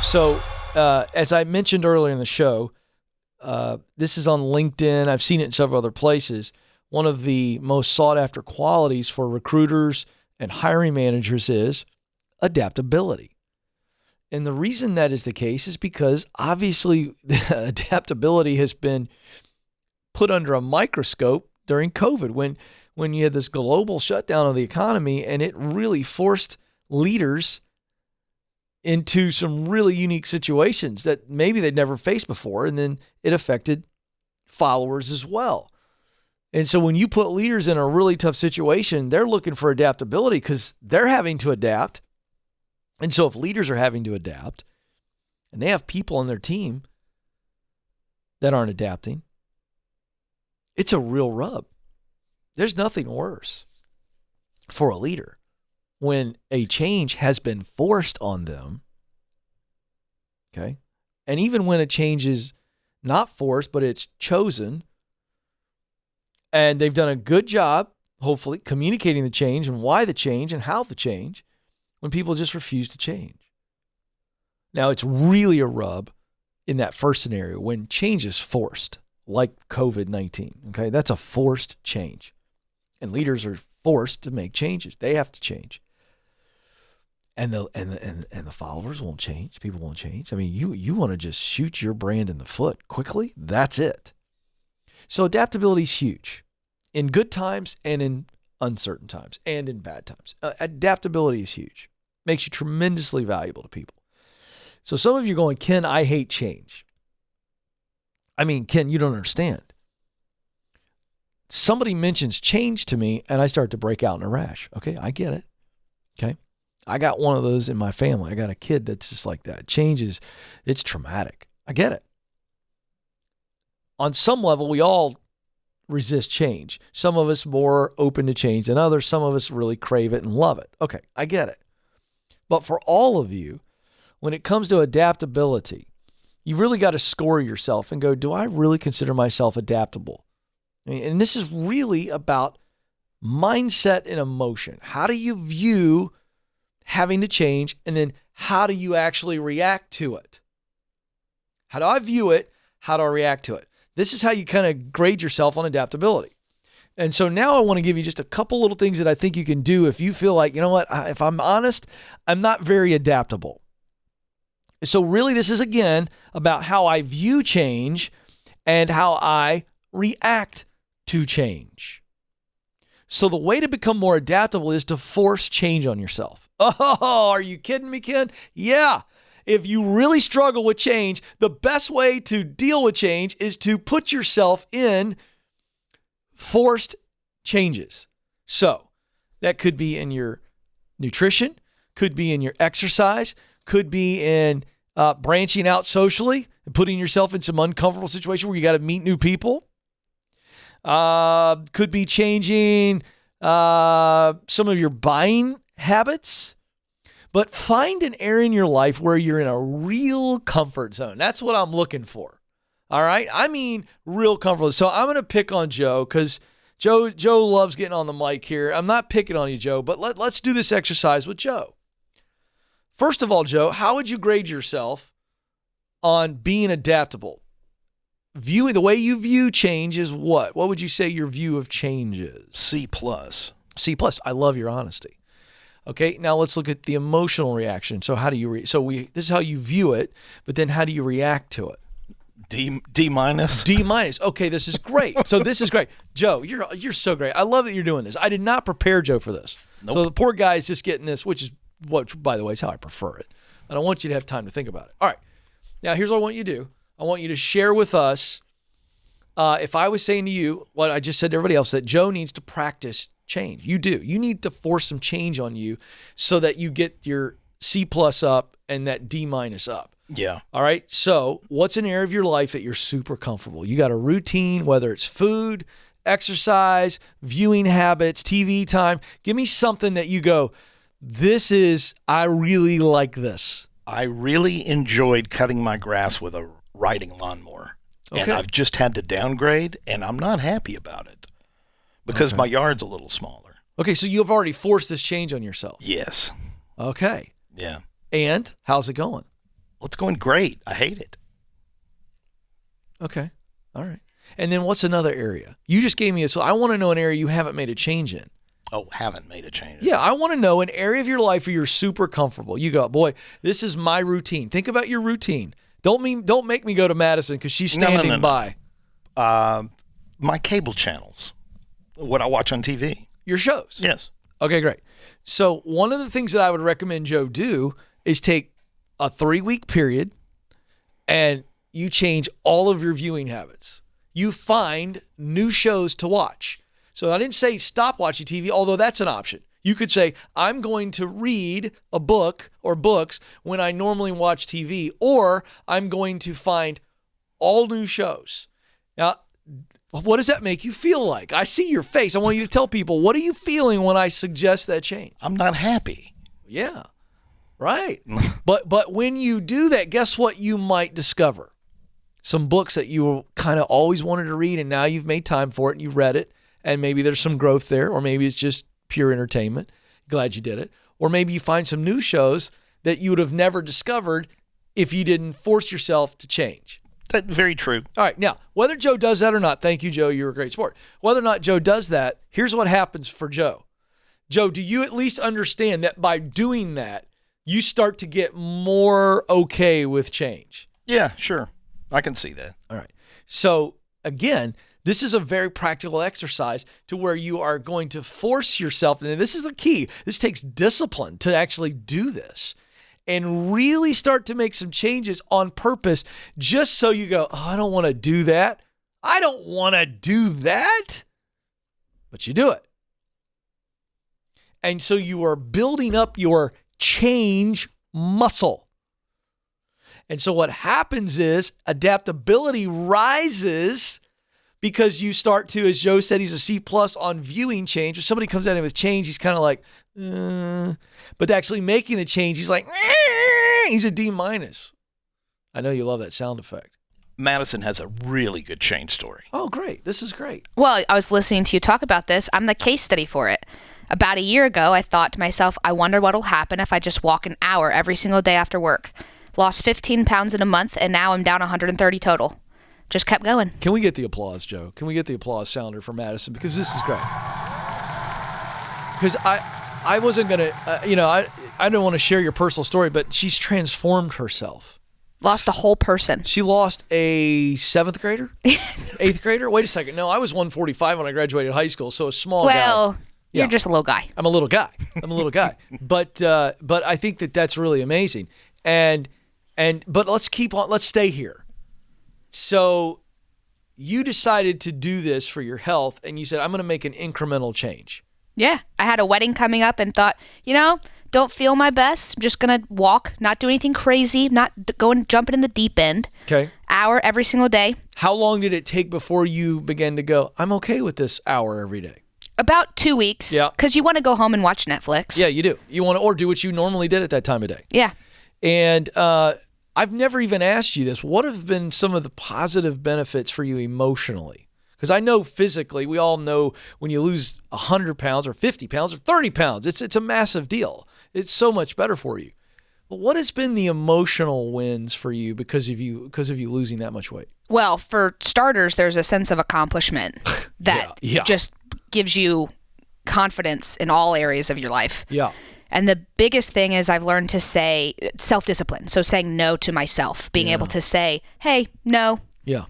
So, as I mentioned earlier in the show, this is on LinkedIn. I've seen it in several other places. One of the most sought after qualities for recruiters and hiring managers is adaptability. And the reason that is the case is because obviously adaptability has been put under a microscope during COVID when you had this global shutdown of the economy, and it really forced leaders into some really unique situations that maybe they'd never faced before. And then it affected followers as well. And so when you put leaders in a really tough situation, they're looking for adaptability because they're having to adapt. And so if leaders are having to adapt and they have people on their team that aren't adapting, it's a real rub. There's nothing worse for a leader when a change has been forced on them, okay? And even when a change is not forced, but it's chosen, and they've done a good job, hopefully, communicating the change and why the change and how the change, when people just refuse to change. Now, it's really a rub in that first scenario when change is forced, like COVID-19, okay? That's a forced change. And leaders are forced to make changes. They have to change. And the followers won't change. People won't change. I mean, you want to just shoot your brand in the foot quickly. That's it. So adaptability is huge in good times and in uncertain times and in bad times. Adaptability is huge. Makes you tremendously valuable to people. So some of you are going, Ken, I hate change. I mean, Ken, you don't understand. Somebody mentions change to me and I start to break out in a rash. Okay, I get it. Okay. I got one of those in my family. I got a kid that's just like that. Change is, it's traumatic. I get it. On some level, we all resist change. Some of us more open to change than others. Some of us really crave it and love it. Okay, I get it. But for all of you, when it comes to adaptability, you really got to score yourself and go, do I really consider myself adaptable? And this is really about mindset and emotion. How do you view having to change? And then how do you actually react to it? How do I view it? How do I react to it? This is how you kind of grade yourself on adaptability. And so now I want to give you just a couple little things that I think you can do if you feel like, you know what, if I'm honest, I'm not very adaptable. So really this is, again, about how I view change and how I react to change. So the way to become more adaptable is to force change on yourself. Oh, are you kidding me, Ken? Yeah. If you really struggle with change, the best way to deal with change is to put yourself in forced changes. So that could be in your nutrition, could be in your exercise, could be in branching out socially and putting yourself in some uncomfortable situation where you got to meet new people. Could be changing some of your buying habits. But find an area in your life where you're in a real comfort zone. That's what I'm looking for. All right? I mean real comfort. So I'm going to pick on Joe because Joe loves getting on the mic here. I'm not picking on you, Joe, but let's do this exercise with Joe. First of all, Joe, how would you grade yourself on being adaptable? The way you view change is what? What would you say your view of change is? C+. C+. I love your honesty. Okay, now let's look at the emotional reaction. So how do you this is how you view it, but then how do you react to it? D-. D-. Okay, this is great. So this is great. Joe, you're so great. I love that you're doing this. I did not prepare Joe for this. Nope. So the poor guy is just getting this, which, by the way, is how I prefer it. I don't want you to have time to think about it. All right. Now, here's what I want you to do. I want you to share with us, if I was saying to you what I just said to everybody else, that Joe needs to practice change. You do. You need to force some change on you so that you get your C+ up and that D- up. Yeah. All right. So what's an area of your life that you're super comfortable? You got a routine, whether it's food, exercise, viewing habits, TV time. Give me something that you go, I really like this. I really enjoyed cutting my grass with a riding lawnmower. Okay. And I've just had to downgrade, and I'm not happy about it because my yard's a little smaller. Okay, so you've already forced this change on yourself. Yes. Okay. Yeah. And how's it going? Well, it's going great. I hate it. Okay. All right. And then what's another area? You just gave me so I want to know an area you haven't made a change in. Oh, haven't made a change. Yeah, I want to know an area of your life where you're super comfortable. You go, boy, this is my routine. Think about your routine. Don't make me go to Madison because she's standing by. My cable channels, what I watch on TV. Your shows. Yes. Okay, great. So one of the things that I would recommend Joe do is take a 3-week period and you change all of your viewing habits. You find new shows to watch. So I didn't say stop watching TV, although that's an option. You could say, I'm going to read a book or books when I normally watch TV, or I'm going to find all new shows. Now, what does that make you feel like? I see your face. I want you to tell people, what are you feeling when I suggest that change? I'm not happy. Yeah, right. But when you do that, guess what you might discover? Some books that you kind of always wanted to read, and now you've made time for it and you've read it. And maybe there's some growth there, or maybe it's just pure entertainment. Glad you did it. Or maybe you find some new shows that you would have never discovered if you didn't force yourself to change. That's very true. All right. Now, whether Joe does that or not, thank you, Joe. You're a great sport. Whether or not Joe does that, here's what happens for Joe. Joe, do you at least understand that by doing that, you start to get more okay with change? Yeah, sure. I can see that. All right. So, again, this is a very practical exercise to where you are going to force yourself, and this is the key. This takes discipline to actually do this and really start to make some changes on purpose just so you go, oh, I don't want to do that. I don't want to do that. But you do it. And so you are building up your change muscle. And so what happens is adaptability rises because you start to, as Joe said, he's a C+ on viewing change. If somebody comes at him with change, he's kind of like, but actually making the change, he's like, he's a D-. I know you love that sound effect. Madison has a really good change story. Oh, great. This is great. Well, I was listening to you talk about this. I'm the case study for it. About a year ago, I thought to myself, I wonder what'll happen if I just walk an hour every single day after work. Lost 15 pounds in a month, and now I'm down 130 total. Just kept going. Can we get the applause, Joe? Can we get the applause sounder for Madison? Because this is great. Because I wasn't going to, I don't want to share your personal story, but she's transformed herself. Lost a whole person. She lost a 7th grader? 8th grader? Wait a second. No, I was 145 when I graduated high school, so a small guy. Well, you're just a little guy. I'm a little guy. But I think that's really amazing. But let's stay here. So you decided to do this for your health, and you said, I'm going to make an incremental change. Yeah. I had a wedding coming up and thought, don't feel my best. I'm just going to walk, not do anything crazy, not jumping in the deep end. Okay. Hour every single day. How long did it take before you began to go, I'm okay with this hour every day? About 2 weeks. Yeah. Because you want to go home and watch Netflix. Yeah, you do. You want to, or do what you normally did at that time of day. Yeah. And I've never even asked you this. What have been some of the positive benefits for you emotionally? Because I know physically, we all know when you lose 100 pounds or 50 pounds or 30 pounds, it's a massive deal. It's so much better for you. But what has been the emotional wins for you because of you losing that much weight? Well, for starters, there's a sense of accomplishment that just gives you confidence in all areas of your life. Yeah. And the biggest thing is I've learned to say self-discipline. So saying no to myself, being able to say, hey, no,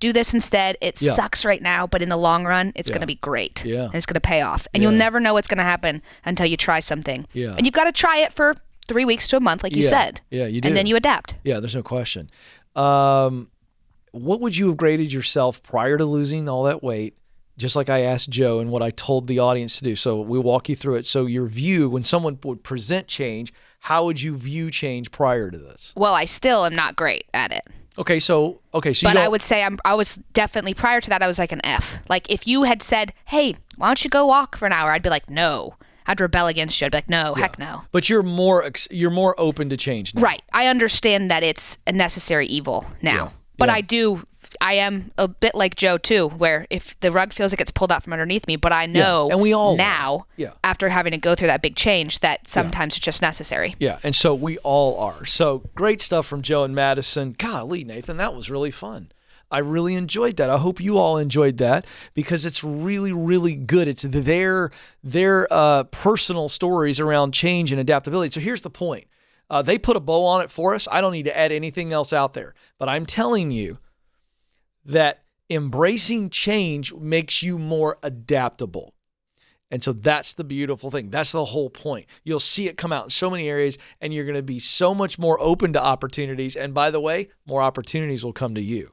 do this instead. It sucks right now, but in the long run, it's going to be great. Yeah. And it's going to pay off. And you'll never know what's going to happen until you try something. Yeah. And you've got to try it for 3 weeks to a month, like you said. Yeah, you do. And then you adapt. Yeah, there's no question. What would you have graded yourself prior to losing all that weight? Just like I asked Joe and what I told the audience to do. So we'll walk you through it. So your view, when someone would present change, how would you view change prior to this? Well, I still am not great at it. Okay, so but I would say I was definitely, prior to that, I was like an F. Like if you had said, hey, why don't you go walk for an hour? I'd be like, no. I'd rebel against you. I'd be like, no, heck no. But you're more open to change now. Right. I understand that it's a necessary evil now. Yeah. But Yeah. I am a bit like Joe too, where if the rug feels like it's pulled out from underneath me, but I know and we all now, after having to go through that big change, that sometimes it's just necessary. Yeah, and so we all are. So great stuff from Joe and Madison. Golly, Nathan, that was really fun. I really enjoyed that. I hope you all enjoyed that because it's really, really good. It's their personal stories around change and adaptability. So here's the point. They put a bow on it for us. I don't need to add anything else out there. But I'm telling you that embracing change makes you more adaptable. And so that's the beautiful thing. That's the whole point. You'll see it come out in so many areas, and you're going to be so much more open to opportunities. And by the way, more opportunities will come to you.